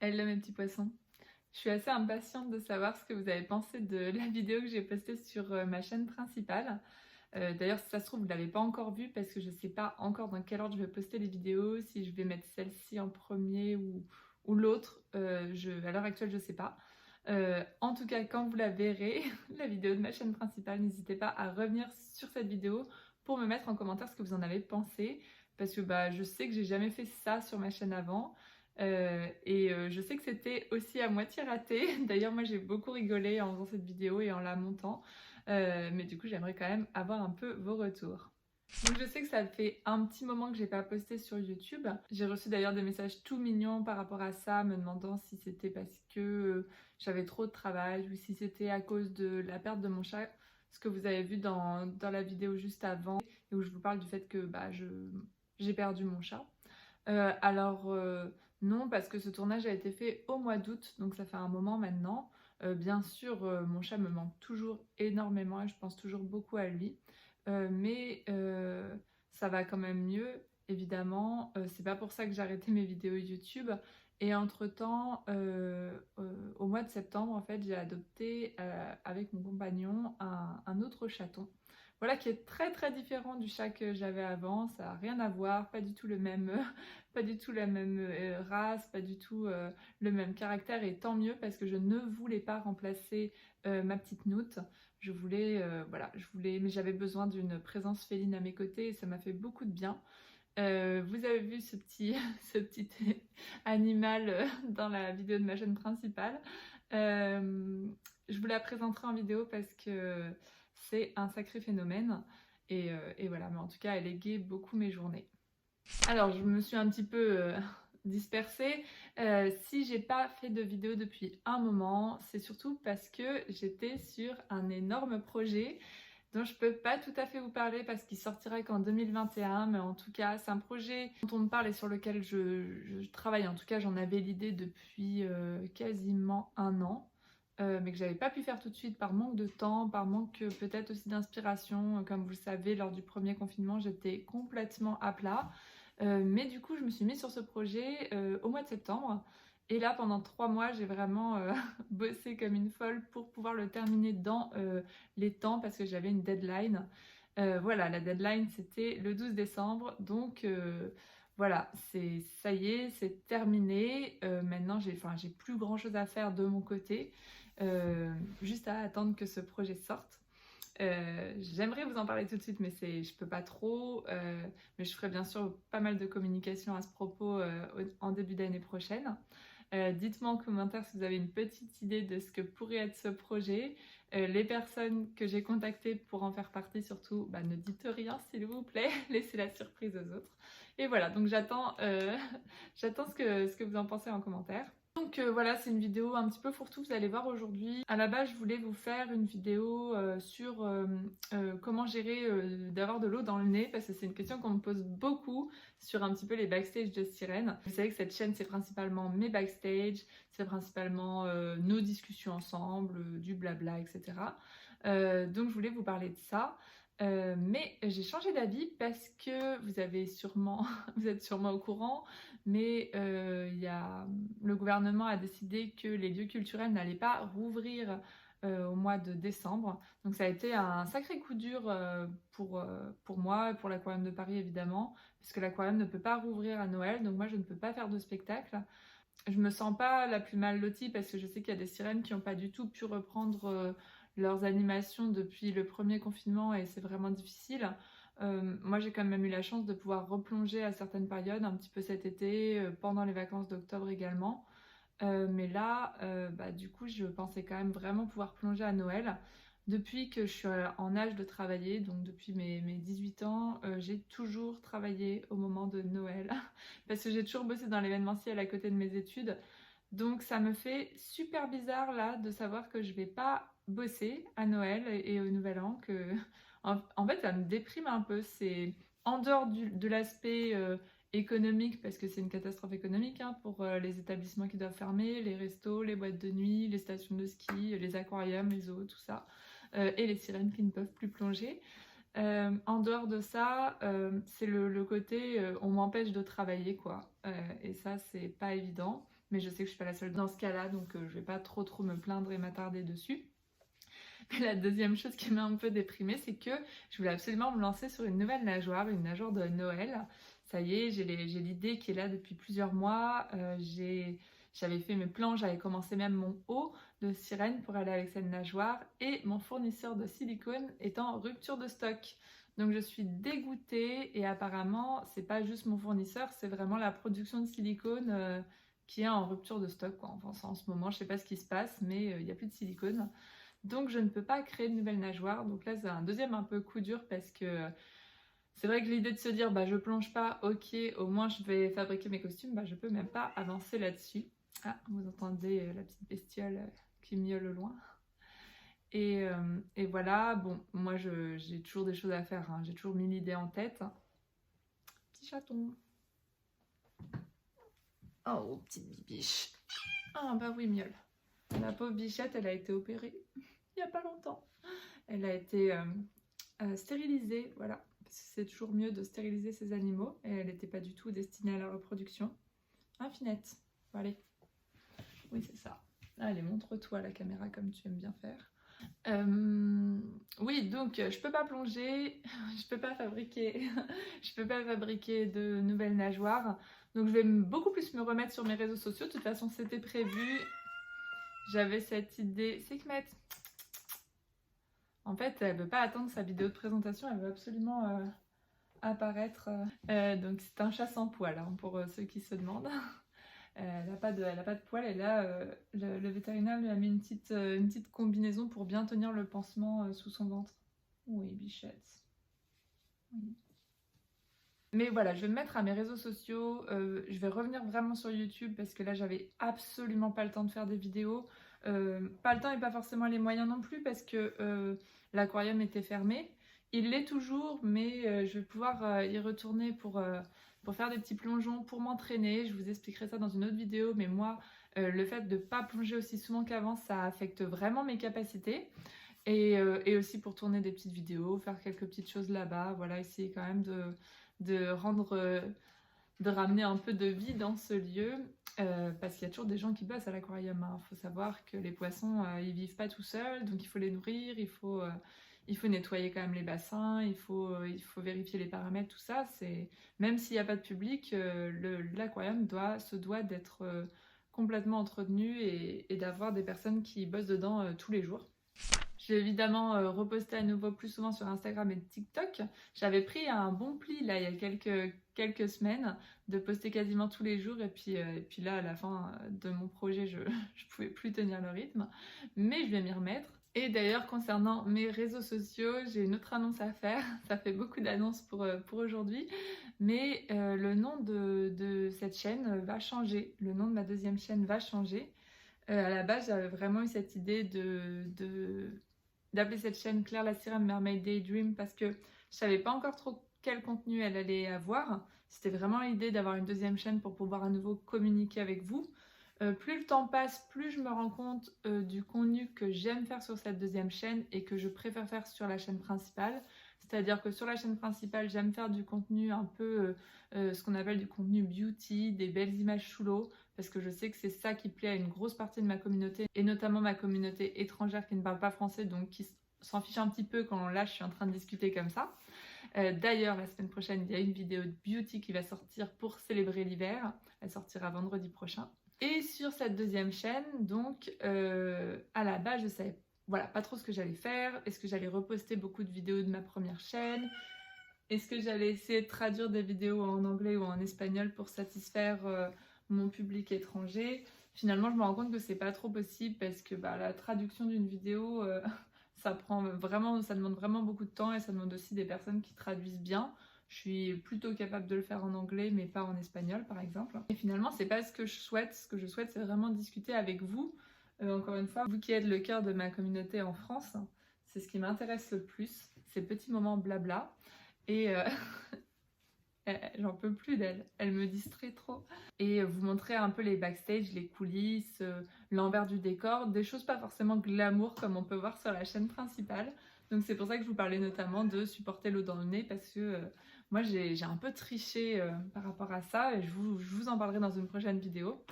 Hello mes petits poissons. Je suis assez impatiente de savoir ce que vous avez pensé de la vidéo que j'ai postée sur ma chaîne principale. D'ailleurs, si ça se trouve, vous ne l'avez pas encore vue parce que je ne sais pas encore dans quel ordre je vais poster les vidéos, si je vais mettre celle-ci en premier ou l'autre. À l'heure actuelle, je ne sais pas. En tout cas, quand vous la verrez, la vidéo de ma chaîne principale, n'hésitez pas à revenir sur cette vidéo pour me mettre en commentaire ce que vous en avez pensé. Parce que je sais que j'ai jamais fait ça sur ma chaîne avant. Je sais que c'était aussi à moitié raté. D'ailleurs, moi j'ai beaucoup rigolé en faisant cette vidéo et en la montant. Mais du coup, j'aimerais quand même avoir un peu vos retours. Donc je sais que ça fait un petit moment que j'ai pas posté sur YouTube. J'ai reçu d'ailleurs des messages tout mignons par rapport à ça, me demandant si c'était parce que j'avais trop de travail ou si c'était à cause de la perte de mon chat. Ce que vous avez vu dans la vidéo juste avant, et où je vous parle du fait que j'ai perdu mon chat. Alors non, parce que ce tournage a été fait au mois d'août, donc ça fait un moment maintenant. Bien sûr, mon chat me manque toujours énormément et je pense toujours beaucoup à lui. Mais ça va quand même mieux, évidemment. C'est pas pour ça que j'ai arrêté mes vidéos YouTube. Et entre-temps, au mois de septembre, en fait, j'ai adopté avec mon compagnon un autre chaton. Voilà, qui est très très différent du chat que j'avais avant. Ça n'a rien à voir, pas du tout le même, pas du tout la même race, pas du tout le même caractère. Et tant mieux parce que je ne voulais pas remplacer ma petite Noute. Mais j'avais besoin d'une présence féline à mes côtés et ça m'a fait beaucoup de bien. Vous avez vu ce petit, ce petit animal dans la vidéo de ma chaîne principale. Je vous la présenterai en vidéo parce que c'est un sacré phénomène. Et voilà, mais en tout cas, elle égaye beaucoup mes journées. Alors, je me suis un petit peu dispersée. Si j'ai pas fait de vidéo depuis un moment, c'est surtout parce que j'étais sur un énorme projet dont je peux pas tout à fait vous parler parce qu'il sortira qu'en 2021, mais en tout cas, c'est un projet dont on me parle et sur lequel je travaille. En tout cas, j'en avais l'idée depuis quasiment un an. Mais que j'avais pas pu faire tout de suite par manque de temps, par manque peut-être aussi d'inspiration. Comme vous le savez, lors du premier confinement, j'étais complètement à plat. Mais du coup, je me suis mise sur ce projet au mois de septembre. Et là, pendant 3 mois, j'ai vraiment bossé comme une folle pour pouvoir le terminer dans les temps parce que j'avais une deadline. Voilà, la deadline, c'était le 12 décembre. Donc voilà, ça y est, c'est terminé. Maintenant, j'ai plus grand-chose à faire de mon côté. Juste à attendre que ce projet sorte. J'aimerais vous en parler tout de suite, mais je peux pas trop. Mais je ferai bien sûr pas mal de communication à ce propos en début d'année prochaine. Dites-moi en commentaire si vous avez une petite idée de ce que pourrait être ce projet. Les personnes que j'ai contactées pour en faire partie, surtout, ne dites rien s'il vous plaît, laissez la surprise aux autres. Et voilà, donc j'attends j'attends ce que vous en pensez en commentaire. Donc voilà, c'est une vidéo un petit peu fourre-tout, vous allez voir aujourd'hui. À la base, je voulais vous faire une vidéo sur comment gérer d'avoir de l'eau dans le nez, parce que c'est une question qu'on me pose beaucoup sur un petit peu les backstage de Sirène. Vous savez que cette chaîne, c'est principalement mes backstage, c'est principalement nos discussions ensemble, du blabla, etc. Donc je voulais vous parler de ça. Mais j'ai changé d'avis parce que vous êtes sûrement au courant, mais le gouvernement a décidé que les lieux culturels n'allaient pas rouvrir au mois de décembre. Donc ça a été un sacré coup dur pour moi et pour l'Aquarium de Paris évidemment, puisque l'Aquarium ne peut pas rouvrir à Noël, donc moi je ne peux pas faire de spectacle. Je me sens pas la plus mal lotie parce que je sais qu'il y a des sirènes qui n'ont pas du tout pu reprendre leurs animations depuis le premier confinement et c'est vraiment difficile. Moi j'ai quand même eu la chance de pouvoir replonger à certaines périodes, un petit peu cet été, pendant les vacances d'octobre également. Mais là, du coup, je pensais quand même vraiment pouvoir plonger à Noël. Depuis que je suis en âge de travailler, donc depuis mes 18 ans, j'ai toujours travaillé au moment de Noël. Parce que j'ai toujours bossé dans l'événementiel à côté de mes études. Donc ça me fait super bizarre là de savoir que je vais pas bosser à Noël et au Nouvel An. En fait, ça me déprime un peu. C'est en dehors de l'aspect économique, parce que c'est une catastrophe économique hein, pour les établissements qui doivent fermer, les restos, les boîtes de nuit, les stations de ski, les aquariums, les zoos, tout ça, et les sirènes qui ne peuvent plus plonger. En dehors de ça, c'est le côté on m'empêche de travailler quoi. Et ça, c'est pas évident. mais je sais que je suis pas la seule dans ce cas-là, donc je vais pas trop me plaindre et m'attarder dessus. Mais la deuxième chose qui m'a un peu déprimée, c'est que je voulais absolument me lancer sur une nouvelle nageoire, une nageoire de Noël. Ça y est, j'ai l'idée qui est là depuis plusieurs mois. J'avais fait mes plans, j'avais commencé même mon haut de sirène pour aller avec cette nageoire et mon fournisseur de silicone est en rupture de stock. Donc je suis dégoûtée et apparemment c'est pas juste mon fournisseur, c'est vraiment la production de silicone qui est en rupture de stock, quoi. Enfin, en ce moment, je sais pas ce qui se passe, mais il n'y a plus de silicone. Donc je ne peux pas créer de nouvelle nageoire. Donc là c'est un deuxième un peu coup dur parce que c'est vrai que l'idée de se dire bah je plonge pas, ok, au moins je vais fabriquer mes costumes, bah je peux même pas avancer là-dessus. Ah, vous entendez la petite bestiole qui miaule au loin. Et voilà, bon, moi j'ai toujours des choses à faire, hein. J'ai toujours 1000 idées en tête. Petit chaton. Oh, petite bibiche. Ah bah oui, miaule. La pauvre bichette, elle a été opérée il n'y a pas longtemps. Elle a été stérilisée, voilà. Parce que c'est toujours mieux de stériliser ses animaux. Et elle n'était pas du tout destinée à la reproduction. Hein, Finette? Bon, allez. Oui, c'est ça. Allez, montre-toi à la caméra comme tu aimes bien faire. Oui, donc je peux pas plonger, je peux pas fabriquer, je peux pas fabriquer de nouvelles nageoires. Donc je vais beaucoup plus me remettre sur mes réseaux sociaux. De toute façon, c'était prévu. J'avais cette idée. C'est que Sekhmet. En fait, elle veut pas attendre sa vidéo de présentation, elle veut absolument apparaître. Donc c'est un chat sans poil, hein, pour ceux qui se demandent. Elle n'a pas de poils et là, le vétérinaire lui a mis une petite combinaison pour bien tenir le pansement sous son ventre. Oui, bichette. Oui. Mais voilà, je vais me mettre à mes réseaux sociaux, je vais revenir vraiment sur YouTube parce que là, j'avais absolument pas le temps de faire des vidéos. Pas le temps et pas forcément les moyens non plus parce que l'aquarium était fermé. Il l'est toujours, mais je vais pouvoir y retourner pour faire des petits plongeons, pour m'entraîner. Je vous expliquerai ça dans une autre vidéo, mais moi, le fait de ne pas plonger aussi souvent qu'avant, ça affecte vraiment mes capacités. Et aussi pour tourner des petites vidéos, faire quelques petites choses là-bas, voilà, essayer quand même de ramener un peu de vie dans ce lieu. Parce qu'il y a toujours des gens qui bossent à l'aquarium, hein. Faut savoir que les poissons, ils vivent pas tout seuls, donc il faut les nourrir, il faut nettoyer quand même les bassins, il faut vérifier les paramètres, tout ça. Même s'il n'y a pas de public, l'aquarium se doit d'être complètement entretenu et d'avoir des personnes qui bossent dedans tous les jours. Je vais évidemment reposter à nouveau plus souvent sur Instagram et TikTok. J'avais pris un bon pli là il y a quelques semaines de poster quasiment tous les jours et puis là à la fin de mon projet je pouvais plus tenir le rythme, mais je vais m'y remettre. Et d'ailleurs concernant mes réseaux sociaux, j'ai une autre annonce à faire. Ça fait beaucoup d'annonces pour aujourd'hui, mais le nom de cette chaîne va changer. Le nom de ma deuxième chaîne va changer. À la base, j'avais vraiment eu cette idée d'appeler cette chaîne Claire la Sirène Mermaid Daydream parce que je savais pas encore trop quel contenu elle allait avoir. C'était vraiment l'idée d'avoir une deuxième chaîne pour pouvoir à nouveau communiquer avec vous. Plus le temps passe, plus je me rends compte du contenu que j'aime faire sur cette deuxième chaîne et que je préfère faire sur la chaîne principale. C'est-à-dire que sur la chaîne principale, j'aime faire du contenu un peu ce qu'on appelle du contenu beauty, des belles images sous l'eau, parce que je sais que c'est ça qui plaît à une grosse partie de ma communauté, et notamment ma communauté étrangère qui ne parle pas français, donc qui s'en fiche un petit peu quand là je suis en train de discuter comme ça. D'ailleurs, la semaine prochaine, il y a une vidéo de beauty qui va sortir pour célébrer l'hiver. Elle sortira vendredi prochain. Et sur cette deuxième chaîne, donc, à la base, je savais pas trop ce que j'allais faire. Est-ce que j'allais reposter beaucoup de vidéos de ma première chaîne? Est-ce que j'allais essayer de traduire des vidéos en anglais ou en espagnol pour satisfaire mon public étranger? Finalement, je me rends compte que c'est pas trop possible parce que la traduction d'une vidéo, ça demande vraiment beaucoup de temps et ça demande aussi des personnes qui traduisent bien. Je suis plutôt capable de le faire en anglais, mais pas en espagnol, par exemple. Et finalement, c'est pas ce que je souhaite. Ce que je souhaite, c'est vraiment discuter avec vous. Encore une fois, vous qui êtes le cœur de ma communauté en France, c'est ce qui m'intéresse le plus, ces petits moments blabla. Et j'en peux plus d'elle, elle me distrait trop. Et vous montrer un peu les backstage, les coulisses, l'envers du décor, des choses pas forcément glamour comme on peut voir sur la chaîne principale. Donc c'est pour ça que je vous parlais notamment de supporter l'eau dans le nez parce que moi j'ai un peu triché par rapport à ça et je vous en parlerai dans une prochaine vidéo.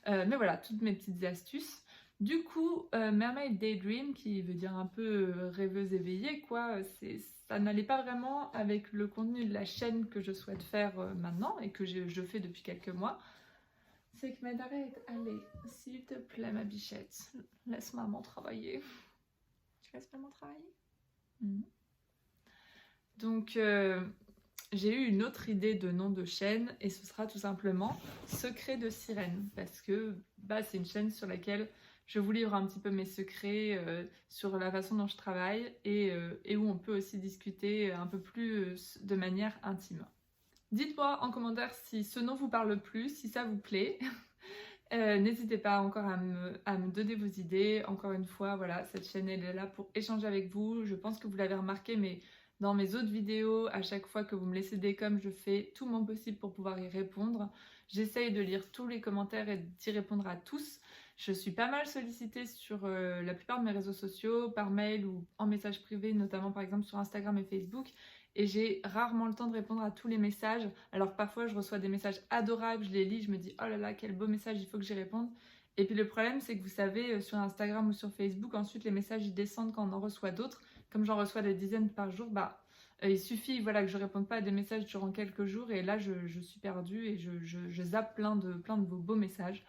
Mais voilà, toutes mes petites astuces. Du coup, Mermaid Daydream, qui veut dire un peu rêveuse éveillée, quoi, ça n'allait pas vraiment avec le contenu de la chaîne que je souhaite faire maintenant et que je fais depuis quelques mois. C'est que Madarette, allez, s'il te plaît, ma bichette, laisse maman travailler. Tu laisses maman travailler? Donc, j'ai eu une autre idée de nom de chaîne et ce sera tout simplement Secrets de Sirène parce que c'est une chaîne sur laquelle je vous livre un petit peu mes secrets sur la façon dont je travaille et où on peut aussi discuter un peu plus de manière intime. Dites-moi en commentaire si ce nom vous parle plus, si ça vous plaît. N'hésitez pas encore à me donner vos idées. Encore une fois, voilà, cette chaîne elle est là pour échanger avec vous. Je pense que vous l'avez remarqué, mais dans mes autres vidéos, à chaque fois que vous me laissez des coms, je fais tout mon possible pour pouvoir y répondre. J'essaye de lire tous les commentaires et d'y répondre à tous. Je suis pas mal sollicitée sur la plupart de mes réseaux sociaux, par mail ou en message privé, notamment par exemple sur Instagram et Facebook. Et j'ai rarement le temps de répondre à tous les messages. Alors parfois je reçois des messages adorables, je les lis, je me dis oh là là quel beau message, il faut que j'y réponde. Et puis le problème c'est que vous savez sur Instagram ou sur Facebook, ensuite les messages ils descendent quand on en reçoit d'autres. Comme j'en reçois des dizaines par jour, il suffit voilà, que je réponde pas à des messages durant quelques jours et là je suis perdue et je zappe plein de vos beaux messages.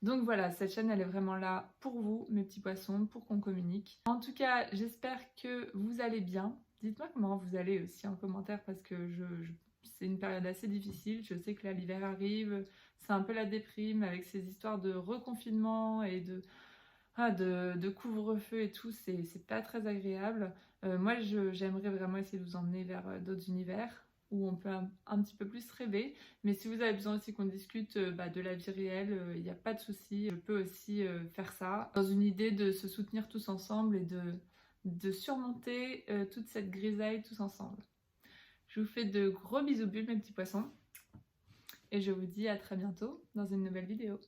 Donc voilà, cette chaîne elle est vraiment là pour vous, mes petits poissons, pour qu'on communique. En tout cas, j'espère que vous allez bien. Dites-moi comment vous allez aussi en commentaire parce que c'est une période assez difficile. Je sais que là l'hiver arrive, c'est un peu la déprime avec ces histoires de reconfinement et de couvre-feu et tout, c'est pas très agréable. Moi j'aimerais vraiment essayer de vous emmener vers d'autres univers où on peut un petit peu plus rêver. Mais si vous avez besoin aussi qu'on discute de la vie réelle, il n'y a pas de souci. Je peux aussi faire ça dans une idée de se soutenir tous ensemble et de surmonter toute cette grisaille tous ensemble. Je vous fais de gros bisous bulles mes petits poissons. Et je vous dis à très bientôt dans une nouvelle vidéo.